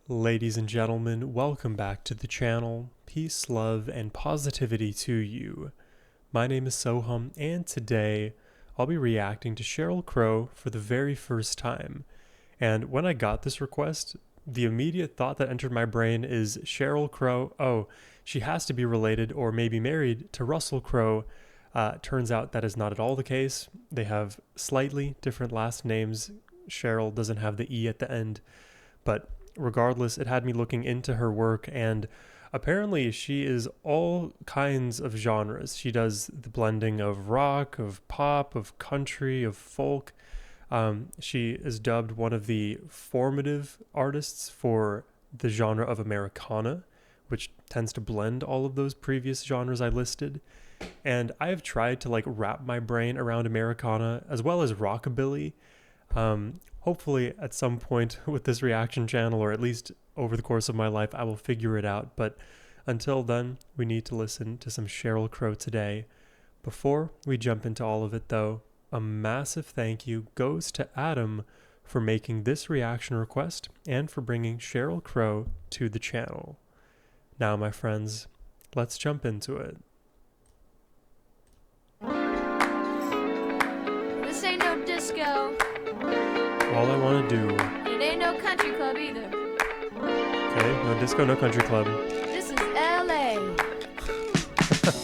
Ladies and gentlemen, welcome back to the channel. Peace, love, and positivity to you. My name is Sohum, and today I'll be reacting to Sheryl Crow for the very first time. And when I got this request, the immediate thought that entered my brain is Sheryl Crow. Oh, she has to be related or maybe married to Russell Crowe. Turns out that is not at all the case. They have slightly different last names. Sheryl doesn't have the E at the end, but regardless, it had me looking into her work, and apparently she is all kinds of genres. She does the blending of rock, of pop, of country, of folk. She is dubbed one of the formative artists for the genre of Americana, which tends to blend all of those previous genres I listed. And I have tried to wrap my brain around Americana as well as rockabilly. Hopefully at some point with this reaction channel, or at least over the course of my life, I will figure it out. But until then, we need to listen to some Sheryl Crow today. Before we jump into all of it though, a massive thank you goes to Adam for making this reaction request and for bringing Sheryl Crow to the channel. Now, my friends, let's jump into it. This ain't no disco. All I want to do. It ain't no country club either. Okay, no disco, no country club. This is LA.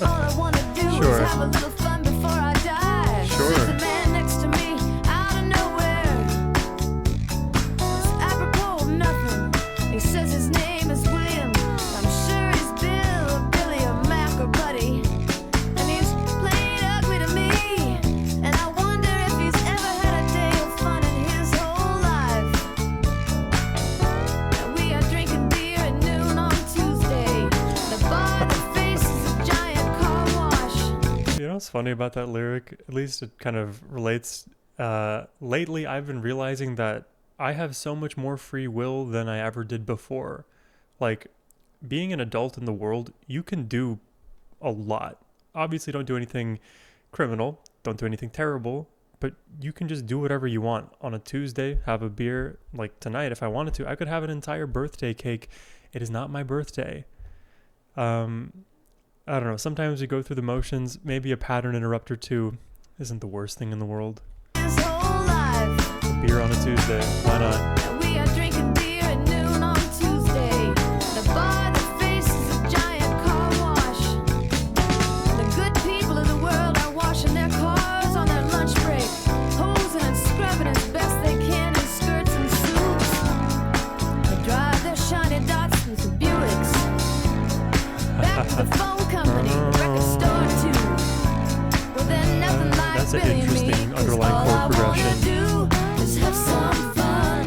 All I wanna do Sure. is have a little fun before I die. Sure. There's a man next to me out of nowhere. It's apropos of nothing. He says his name is William. I'm sure he's Bill or Billy or Mac or Buddy. And he's plain ugly to me. And I wonder if he's ever had a day of fun in his whole life. And we are drinking beer at noon on Tuesday. The bar that faces a giant car wash. You know what's funny about that lyric? At least it kind of relates. Lately, I've been realizing that I have so much more free will than I ever did before. Like, being an adult in the world, you can do a lot. Obviously, don't do anything criminal, don't do anything terrible, but you can just do whatever you want. On a Tuesday, have a beer. Like tonight, if I wanted to, I could have an entire birthday cake. It is not my birthday. I don't know, sometimes we go through the motions. Maybe a pattern interrupt or two isn't the worst thing in the world. His whole life. A beer on a Tuesday, why not? And we are drinking beer at noon on Tuesday. The bar that faces a giant car wash. The good people of the world are washing their cars on their lunch break, hosing and scrubbing as best they can in skirts and suits. They drive their shiny Datsuns and Buicks back to the phone company, record store too. Well, then nothing like That's an Billy and me, interesting 'cause underlying all chord I progression. wanna do is have some fun.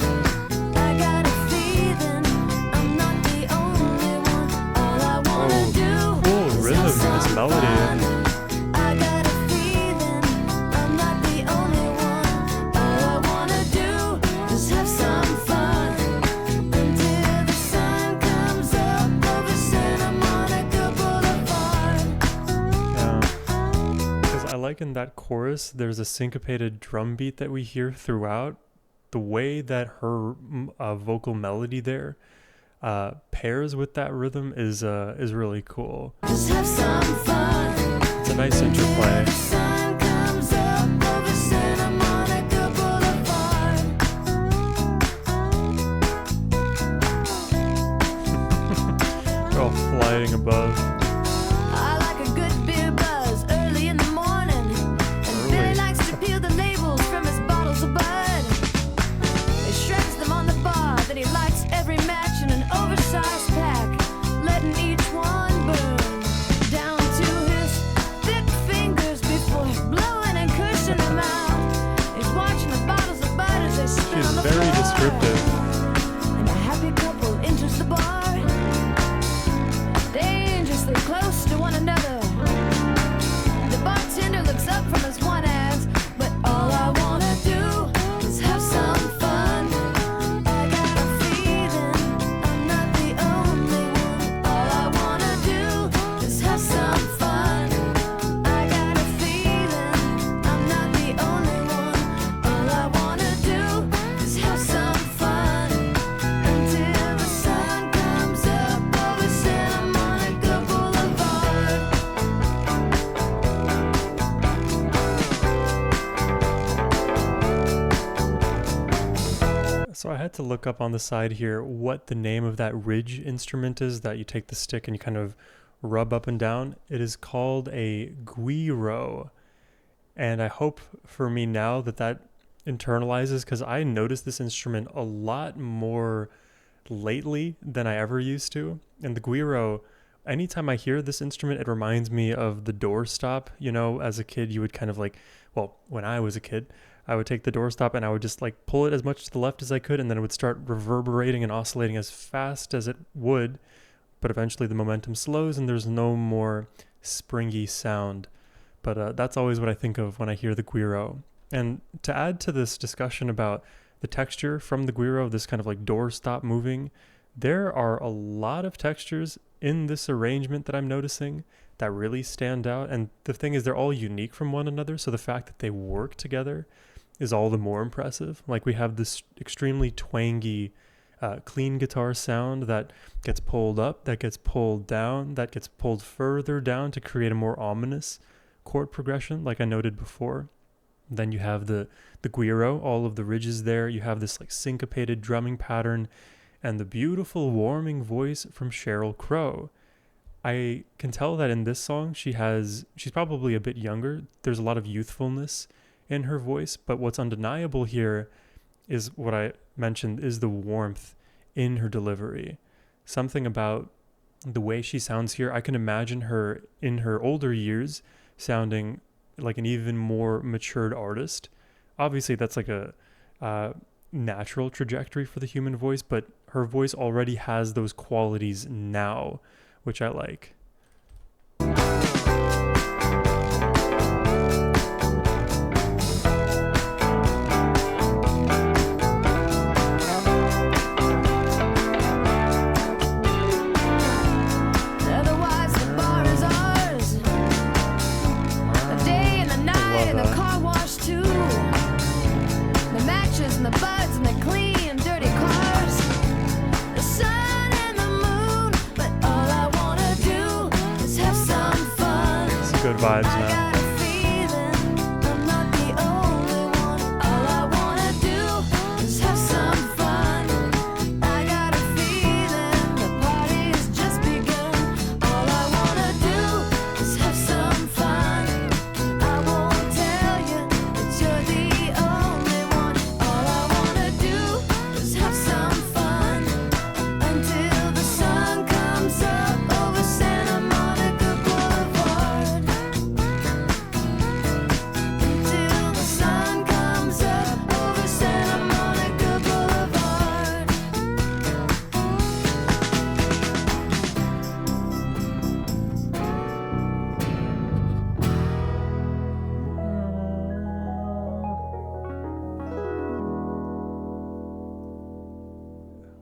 I got a feeling I'm not the only one. All I wanna do cool is rhythm, have some this melody. fun. I got a feeling I'm not the only one. All I wanna do is have some fun until the sun comes up over Santa Monica Boulevard. Yeah. Because I like in that chorus, there's a syncopated drum beat that we hear throughout. The way that her vocal melody there pairs with that rhythm is really cool. Just have some fun. It's a nice interplay. The sun comes up over Santa Monica Boulevard. They're all flying above. I like a good beer buzz early in the morning. And Early. Billy likes to peel the labels from his bottles of Bud. He shreds them on the bar, then he lights every match in an oversized pack, letting each one burn down to his thick fingers before blowing and cursing them out. He's watching the bottles of Bud as they spin She's on the very floor. descriptive. And a happy couple enters the bar, dangerously had to look up on the side here what the name of that ridge instrument is that you take the stick and you kind of rub up and down. It is called a guiro. And I hope for me now that internalizes, because I noticed this instrument a lot more lately than I ever used to. And the guiro, anytime I hear this instrument, it reminds me of the doorstop. You know, as a kid, you would kind of like, well, when I was a kid, I would take the doorstop and I would just like pull it as much to the left as I could, and then it would start reverberating and oscillating as fast as it would. But eventually the momentum slows and there's no more springy sound. But that's always what I think of when I hear the guiro. And to add to this discussion about the texture from the guiro, this kind of like doorstop moving, there are a lot of textures in this arrangement that I'm noticing that really stand out. And the thing is, they're all unique from one another. So the fact that they work together is all the more impressive. Like we have this extremely twangy, clean guitar sound that gets pulled up, that gets pulled down, that gets pulled further down to create a more ominous chord progression, like I noted before. Then you have the guiro, all of the ridges there. You have this like syncopated drumming pattern and the beautiful warming voice from Sheryl Crow. I can tell that in this song she's probably a bit younger. There's a lot of youthfulness in her voice, but what's undeniable here is what I mentioned, is the warmth in her delivery. Something about the way she sounds here. I can imagine her in her older years sounding like an even more matured artist. Obviously that's like a natural trajectory for the human voice, but her voice already has those qualities now, which I like. Good vibes now.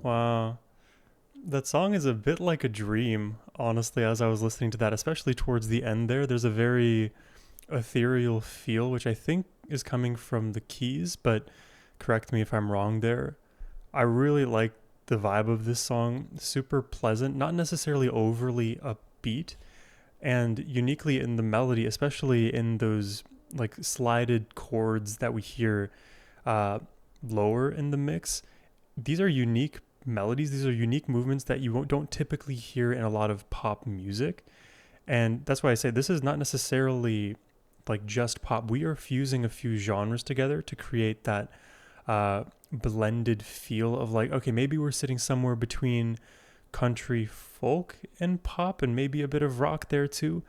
Wow. That song is a bit like a dream, honestly, as I was listening to that, especially towards the end there. There's a very ethereal feel, which I think is coming from the keys, but correct me if I'm wrong there. I really like the vibe of this song. Super pleasant, not necessarily overly upbeat, and uniquely in the melody, especially in those like slided chords that we hear lower in the mix. These are unique melodies. These are unique movements that you don't typically hear in a lot of pop music. And that's why I say this is not necessarily like just pop. We are fusing a few genres together to create that blended feel of like, okay, maybe we're sitting somewhere between country folk and pop and maybe a bit of rock there too.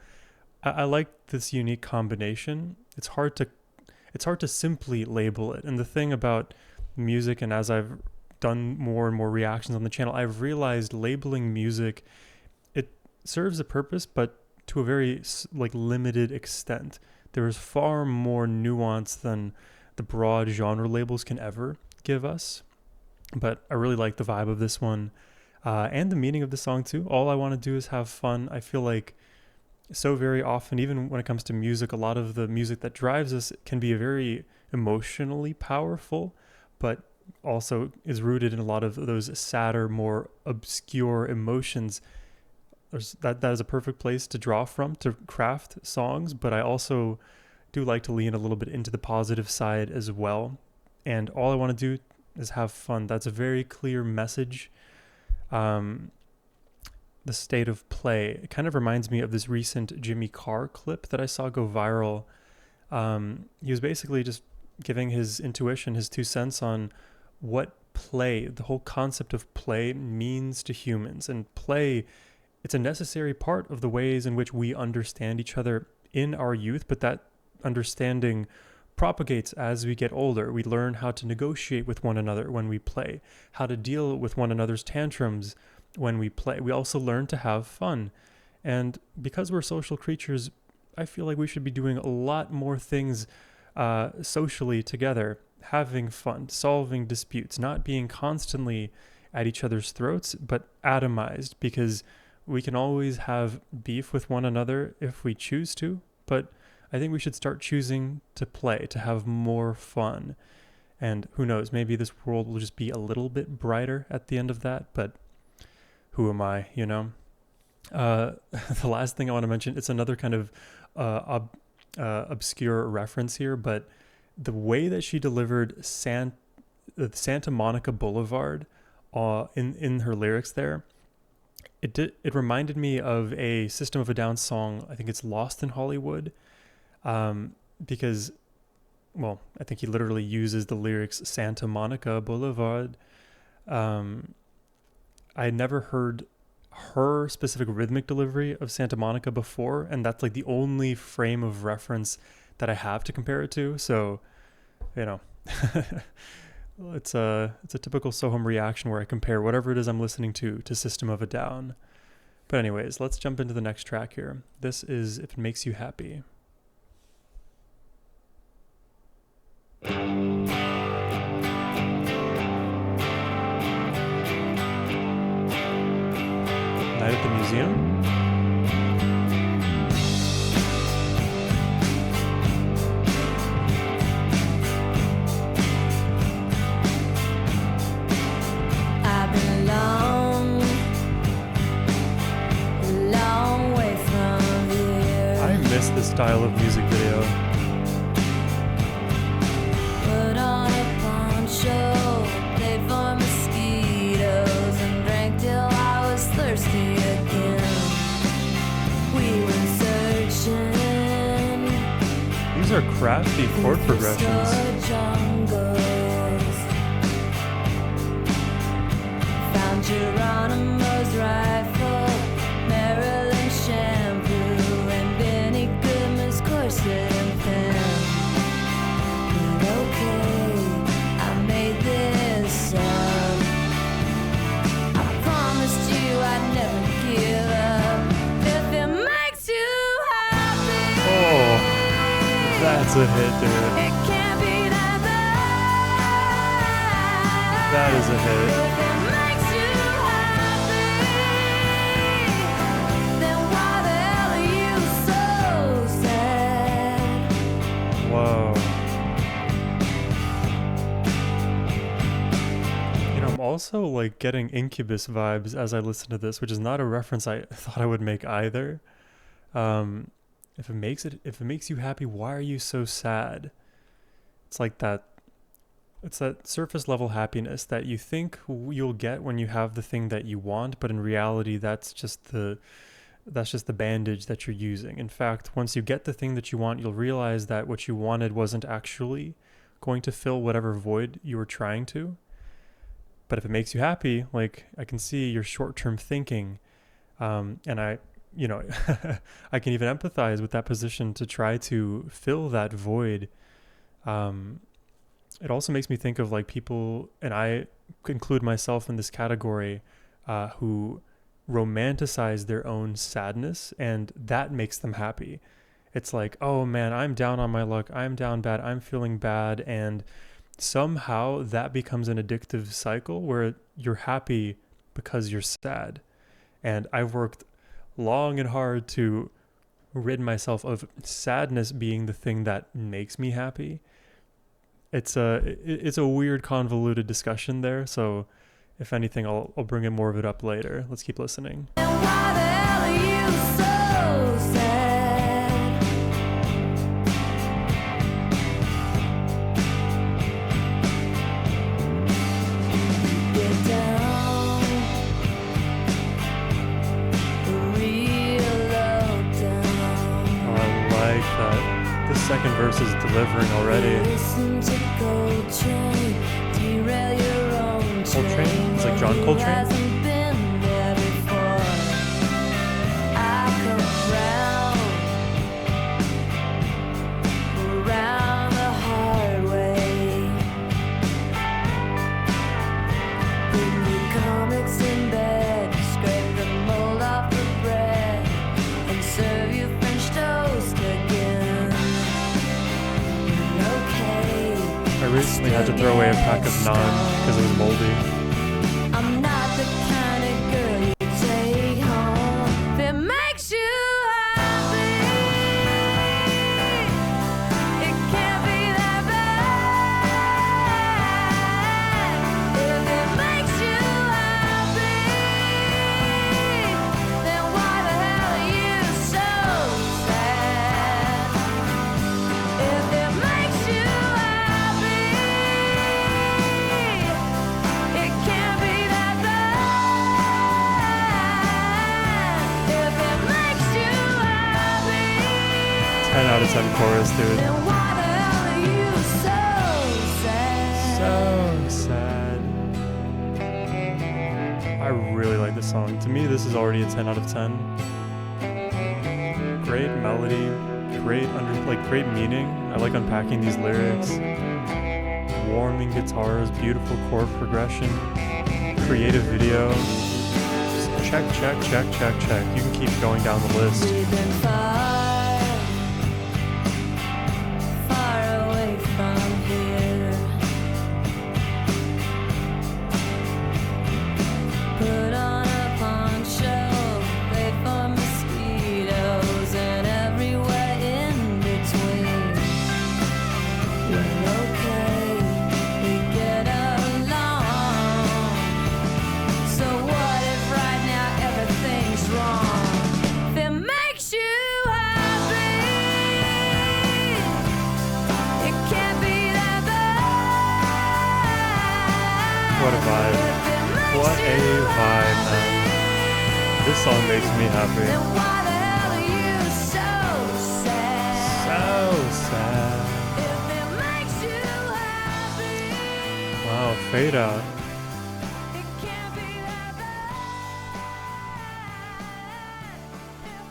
I like this unique combination. It's hard to simply label it. And the thing about music, and as I've done more and more reactions on the channel, I've realized labeling music, it serves a purpose, but to a very like limited extent. There is far more nuance than the broad genre labels can ever give us. But I really like the vibe of this one and the meaning of the song too. All I want to do is have fun. I feel like so very often, even when it comes to music, a lot of the music that drives us can be very emotionally powerful, but also is rooted in a lot of those sadder, more obscure emotions. That is a perfect place to draw from to craft songs, but I also do like to lean a little bit into the positive side as well. And all I want to do is have fun. That's a very clear message. The state of play. It kind of reminds me of this recent Jimmy Carr clip that I saw go viral. He was basically just giving his intuition, his 2 cents on what play, the whole concept of play means to humans. And play, it's a necessary part of the ways in which we understand each other in our youth, but that understanding propagates as we get older. We learn how to negotiate with one another when we play, how to deal with one another's tantrums when we play. We also learn to have fun. And because we're social creatures, I feel like we should be doing a lot more things socially together, having fun, solving disputes, not being constantly at each other's throats, but atomized, because we can always have beef with one another if we choose to, but I think we should start choosing to play, to have more fun. And who knows, maybe this world will just be a little bit brighter at the end of that, but who am I, you know? The last thing I want to mention, it's another kind of obscure reference here, but the way that she delivered Santa Monica Boulevard in her lyrics there, it reminded me of a System of a Down song. I think it's Lost in Hollywood, because, well, I think he literally uses the lyrics Santa Monica Boulevard. I had never heard her specific rhythmic delivery of Santa Monica before, and that's like the only frame of reference that I have to compare it to. So, you know, it's a typical Sohum reaction where I compare whatever it is I'm listening to System of a Down. But anyways, let's jump into the next track here. This is If It Makes You Happy. Night at the Museum. I've been a long way from here. I miss this style of music video. Put on a poncho, played for mosquitoes, and drank till I was thirsty again. We were searching. These are crafty chord progressions. Through jungles. Found Geronimo's rifle, Maryland shampoo, and Benny Goodman's corset and pen. But okay, I made this up. I promised you I'd never give up. If it makes you happy, Oh, that's a hit, dude. it can't be that bad. That is a hit. If it makes you happy, then why the hell are you so sad? Whoa. You know, I'm also like getting Incubus vibes as I listen to this, which is not a reference I thought I would make either. If it makes you happy, why are you so sad? It's like that. It's that surface level happiness that you think you'll get when you have the thing that you want, but in reality, that's just the bandage that you're using. In fact, once you get the thing that you want, you'll realize that what you wanted wasn't actually going to fill whatever void you were trying to. But if it makes you happy, like, I can see your short-term thinking, and I can even empathize with that position to try to fill that void. It also makes me think of like people, and I include myself in this category, who romanticize their own sadness, and that makes them happy. It's like, oh man, I'm down on my luck, I'm down bad, I'm feeling bad, and somehow that becomes an addictive cycle where you're happy because you're sad. And I've worked long and hard to rid myself of sadness being the thing that makes me happy. It's a weird, convoluted discussion there, so if anything, I'll bring in more of it up later. Let's keep listening. And why the hell are you so sad? chorus is delivering already. Coltrane? It's like John Coltrane? I recently had to throw away a pack of naan because it was moldy. I'm not the kind of girl you take home. If it makes you happy, it can't be that bad. If it makes you happy, then why the hell are you so sad? If it makes you happy, it can't be that bad. If it makes you happy, 10 out of 10 chorus, dude. then why the hell are you so sad? So sad. I really like this song. To me, this is already a 10 out of 10. Great melody, great great meaning. I like unpacking these lyrics. Warming guitars, beautiful chord progression, creative video. Just check, check, check, check, check. You can keep going down the list. We've been far, far away from here. Put on a poncho, wait for mosquitoes, and everywhere in between. We're okay, we get along. So what if right now everything's wrong? If it makes you happy, it can't be that bad. What a vibe. If it makes What a you vibe, man. This song makes me happy. then why the hell are you so sad? So sad. If it makes you happy, Wow, fade out. it can't be that bad.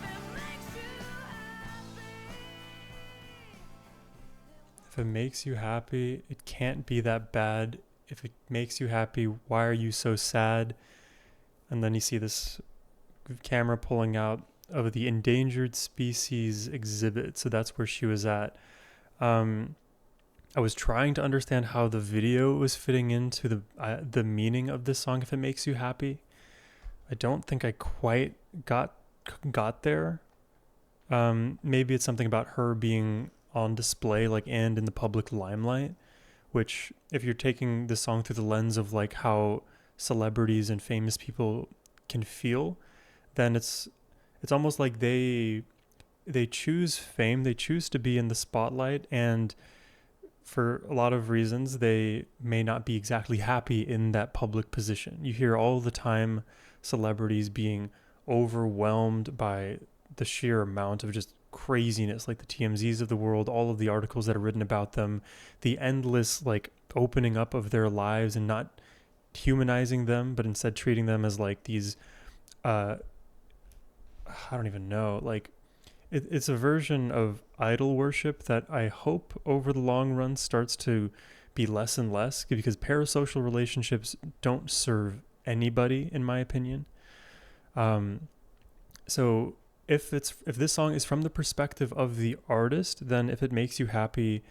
If it makes you happy. If it makes you happy, it can't be that bad. If it makes you happy, why are you so sad? And then you see this camera pulling out of the endangered species exhibit. So that's where she was at. I was trying to understand how the video was fitting into the meaning of this song. If it makes you happy, I don't think I quite got there. Maybe it's something about her being on display, like, and in the public limelight, which, if you're taking the song through the lens of like how celebrities and famous people can feel, then it's almost like they choose fame, they choose to be in the spotlight, and for a lot of reasons they may not be exactly happy in that public position. You hear all the time celebrities being overwhelmed by the sheer amount of just craziness, like the TMZs of the world, all of the articles that are written about them, the endless like opening up of their lives and not humanizing them, but instead treating them as like these I don't even know, like it's a version of idol worship that I hope over the long run starts to be less and less, because parasocial relationships don't serve anybody, in my opinion. So if this song is from the perspective of the artist, then If It Makes You Happy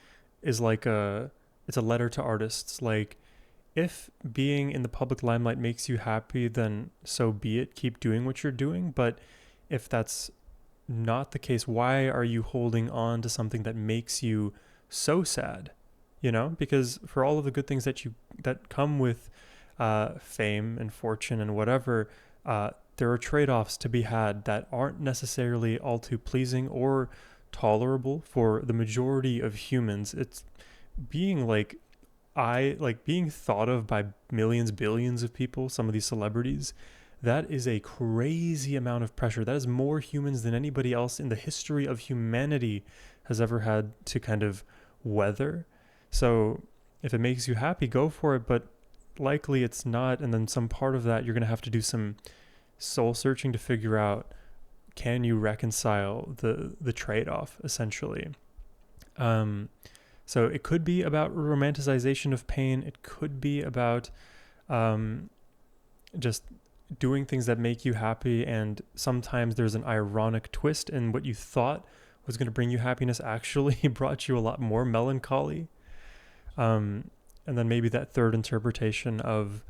is like it's a letter to artists. Like, if being in the public limelight makes you happy, then so be it. Keep doing what you're doing. But if that's not the case, why are you holding on to something that makes you so sad? You know, because for all of the good things that come with fame and fortune and whatever, there are trade-offs to be had that aren't necessarily all too pleasing or tolerable for the majority of humans. It's being being thought of by millions, billions of people, some of these celebrities, that is a crazy amount of pressure. That is more humans than anybody else in the history of humanity has ever had to kind of weather. So if it makes you happy, go for it, but likely it's not. And then some part of that, you're going to have to do some soul searching to figure out, can you reconcile the trade-off, essentially? So it could be about romanticization of pain. It could be about just doing things that make you happy, and sometimes there's an ironic twist, and what you thought was going to bring you happiness actually brought you a lot more melancholy. And then maybe that third interpretation of,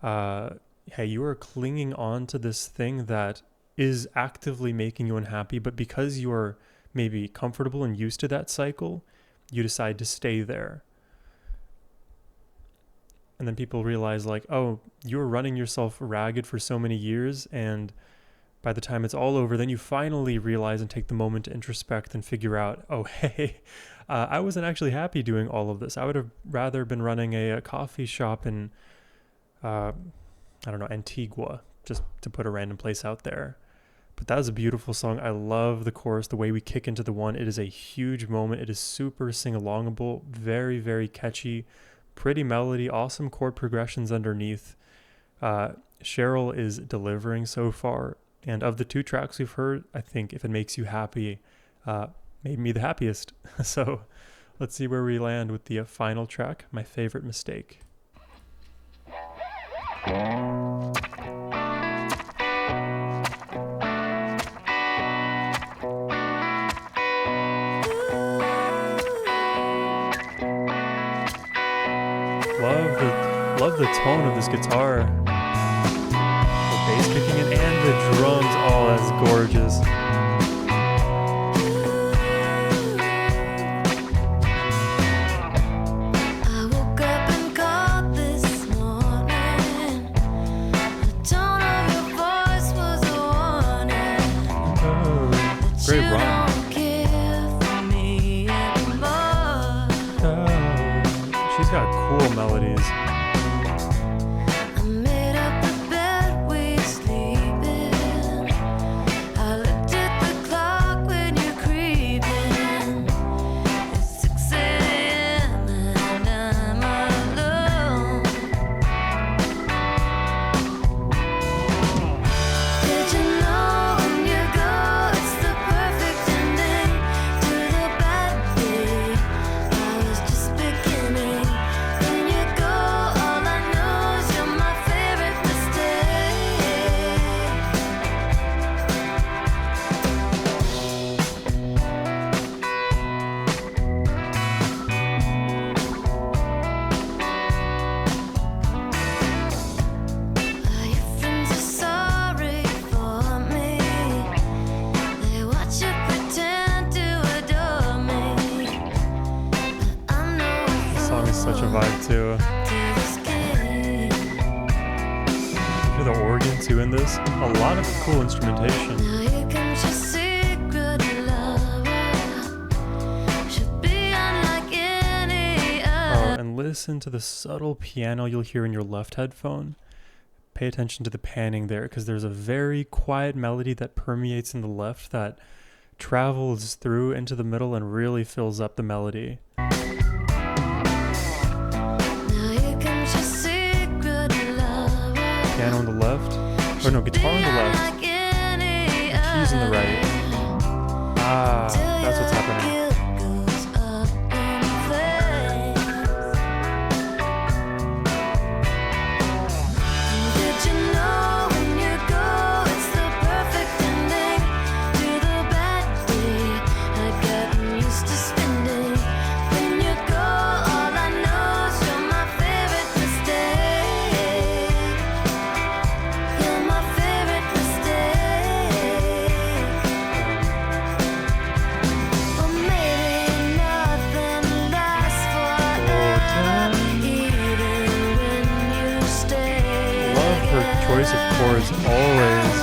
hey, you are clinging on to this thing that is actively making you unhappy, but because you are maybe comfortable and used to that cycle, you decide to stay there. And then people realize, like, oh, you were running yourself ragged for so many years, and by the time it's all over, then you finally realize and take the moment to introspect and figure out, oh, hey, I wasn't actually happy doing all of this. I would have rather been running a coffee shop in, I don't know, Antigua, just to put a random place out there. But that was a beautiful song. I love the chorus, the way we kick into the one. It is a huge moment. It is super sing-alongable, very, very catchy, pretty melody, awesome chord progressions underneath. Sheryl is delivering so far. And of the two tracks we've heard, I think If It Makes You Happy made me the happiest. So let's see where we land with the final track, My Favorite Mistake. Love the tone of this guitar. The bass kicking in and the drums. Oh, that's gorgeous. I woke up and called this morning. The tone of your voice was a warning. Oh, great rhyme. Don't care for me anymore. Oh, she's got cool melodies. I made up the bed we sleep in. I looked at the clock when you're creeping. It's 6 a.m. and I'm alone. Did you know when you go, it's the perfect ending to the bad day? I was just beginning. When you go, all I know is you're my favorite mistake. Your friends are sorry for me. They watch you pretend to adore me. But I'm no This song is such a vibe too. to this game. Hear the organ too in this. A lot of cool instrumentation. Now you can just secret lover. Should be unlike any Oh, other. and listen to the subtle piano you'll hear in your left headphone. Pay attention to the panning there, because there's a very quiet melody that permeates in the left that travels through into the middle and really fills up the melody. Now you can just secret lover. Piano on the left, or no, guitar on the left, Like any keys on the right. Ah, that's what's happening. guilt goes up in flames. Did you know when you go, it's the perfect ending to the bad day I'd gotten used to spending? When you go, all I know is you're my favorite mistake. You're my favorite mistake. Or maybe nothing lasts forever, even when you stay. Love her choice of chords always.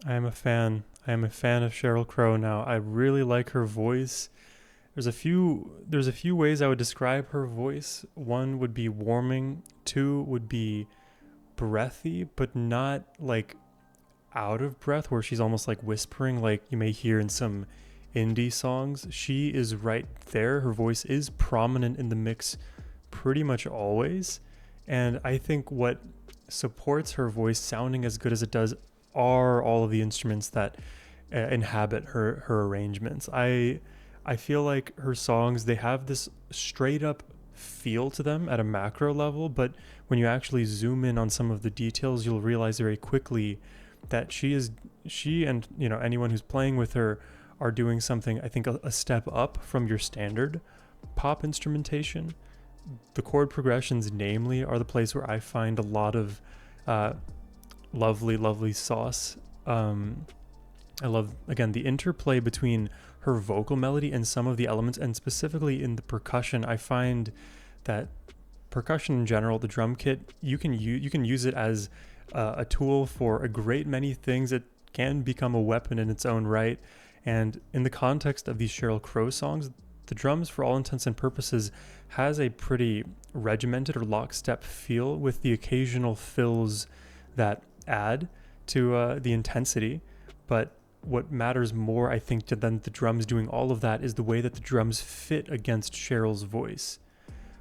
I am a fan. I am a fan of Sheryl Crow now. I really like her voice. There's a few ways I would describe her voice. One would be warming, two would be breathy, but not like out of breath where she's almost like whispering like you may hear in some indie songs. She is right there. Her voice is prominent in the mix pretty much always. And I think what supports her voice sounding as good as it does are all of the instruments that inhabit her arrangements. I feel like her songs, they have this straight up feel to them at a macro level, but when you actually zoom in on some of the details, you'll realize very quickly that she and anyone who's playing with her are doing something, I think, a step up from your standard pop instrumentation. The chord progressions, namely, are the place where I find a lot of lovely sauce. I love, again, the interplay between her vocal melody and some of the elements, and specifically in the percussion. I find that percussion in general, the drum kit, you can use it as a tool for a great many things. It can become a weapon in its own right. And in the context of these Sheryl Crow songs, the drums, for all intents and purposes, has a pretty regimented or lockstep feel, with the occasional fills that add to the intensity. But what matters more, I think, than the drums doing all of that is the way that the drums fit against Sheryl's voice,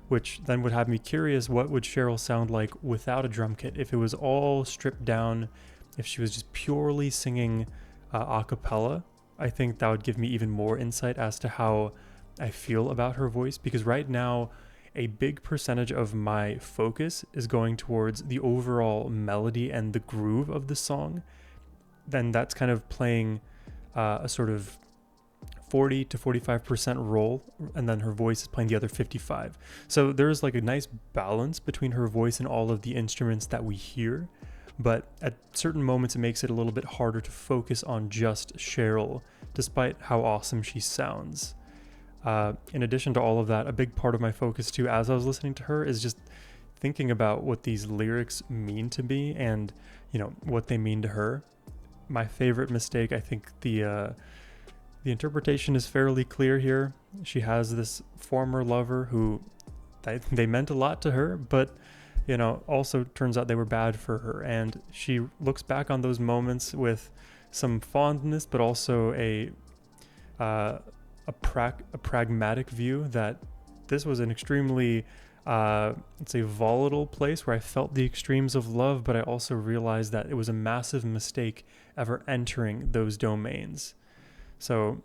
which then would have me curious, what would Sheryl sound like without a drum kit? If it was all stripped down, if she was just purely singing a cappella, I think that would give me even more insight as to how I feel about her voice, because right now a big percentage of my focus is going towards the overall melody and the groove of the song. Then that's kind of playing a sort of 40 to 45% role, and then her voice is playing the other 55. So there's like a nice balance between her voice and all of the instruments that we hear, but at certain moments it makes it a little bit harder to focus on just Sheryl, despite how awesome she sounds. In addition to all of that, a big part of my focus too, as I was listening to her, is just thinking about what these lyrics mean to me and, what they mean to her. My favorite mistake, I think the interpretation is fairly clear here. She has this former lover who they meant a lot to her, but also turns out they were bad for her, and she looks back on those moments with some fondness, but also a pragmatic view that this was an extremely it's a volatile place where I felt the extremes of love, but I also realized that it was a massive mistake ever entering those domains. So,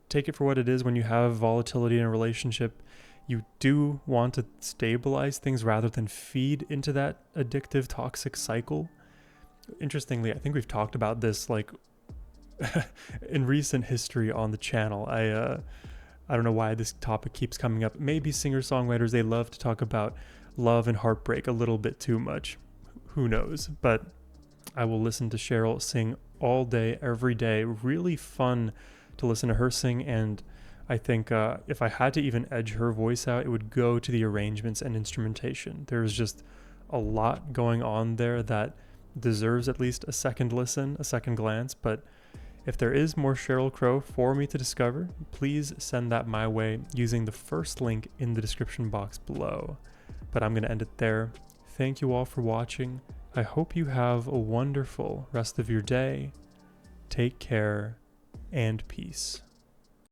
take it for what it is. When you have volatility in a relationship, you do want to stabilize things rather than feed into that addictive, toxic cycle. Interestingly, I think we've talked about this like in recent history on the channel. I don't know why this topic keeps coming up. Maybe singer-songwriters, they love to talk about love and heartbreak a little bit too much. Who knows? But I will listen to Sheryl sing all day, every day. Really fun to listen to her sing, and I think if I had to even edge her voice out, it would go to the arrangements and instrumentation. There's just a lot going on there that deserves at least a second listen, a second glance. But if there is more Sheryl Crow for me to discover, please send that my way using the first link in the description box below. But I'm going to end it there. Thank you all for watching. I hope you have a wonderful rest of your day. Take care and peace.